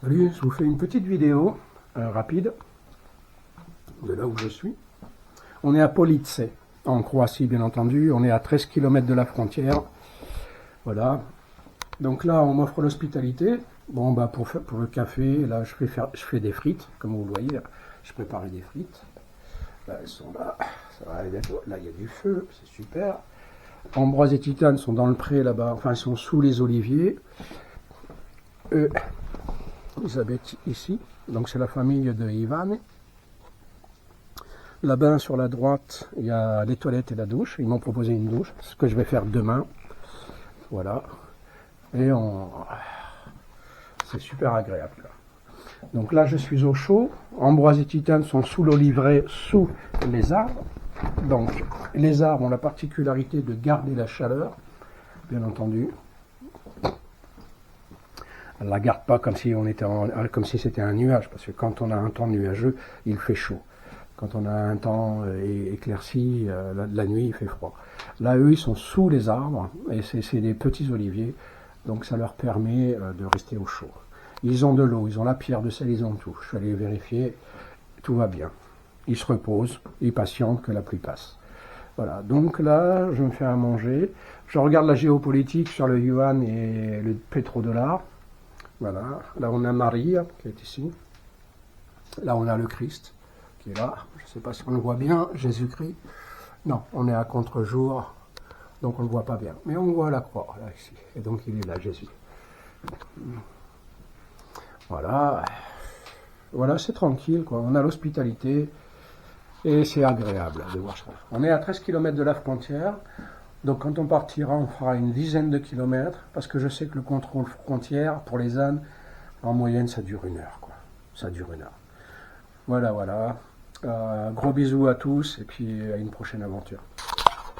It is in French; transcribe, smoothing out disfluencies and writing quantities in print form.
Salut, je vous fais une petite vidéo rapide de là où je suis. On est à Police, en Croatie bien entendu, on est à 13 km de la frontière. Voilà, donc là on m'offre l'hospitalité. Bon bah pour le café, là je fais des frites, comme vous le voyez, là, je prépare des frites. Là elles sont là, ça va aller bientôt. Là il y a du feu, c'est super. Ambroise et Titane sont dans le pré là-bas, enfin ils sont sous les oliviers. Ils habitent ici, donc c'est la famille de Ivan. Là-bas sur la droite, il y a les toilettes et la douche. Ils m'ont proposé une douche, ce que je vais faire demain. Voilà. Et c'est super agréable. Là. Donc là, je suis au chaud. Ambroise et Titane sont sous l'oliveraie, sous les arbres. Donc les arbres ont la particularité de garder la chaleur, bien entendu. Elle ne la garde pas comme si comme si c'était un nuage, parce que quand on a un temps nuageux, il fait chaud. Quand on a un temps éclairci, la nuit, il fait froid. Là, eux, ils sont sous les arbres, et c'est des petits oliviers, donc ça leur permet de rester au chaud. Ils ont de l'eau, ils ont la pierre de sel, ils ont tout. Je suis allé vérifier, tout va bien. Ils se reposent, ils patientent que la pluie passe. Voilà, donc là, je me fais à manger. Je regarde la géopolitique sur le yuan et le pétrodollar. Voilà, là on a Marie qui est ici. Là on a le Christ qui est là. Je ne sais pas si on le voit bien, Jésus-Christ. Non, on est à contre-jour, donc on ne le voit pas bien. Mais on voit la croix, là, ici. Et donc il est là, Jésus. Voilà. Voilà, c'est tranquille, quoi. On a l'hospitalité et c'est agréable de voir ça. On est à 13 km de la frontière. Donc quand on partira, on fera une dizaine de kilomètres, parce que je sais que le contrôle frontière, pour les ânes, en moyenne, ça dure 1 heure, quoi. Ça dure 1 heure. Voilà, voilà. Gros bisous à tous, et puis à une prochaine aventure.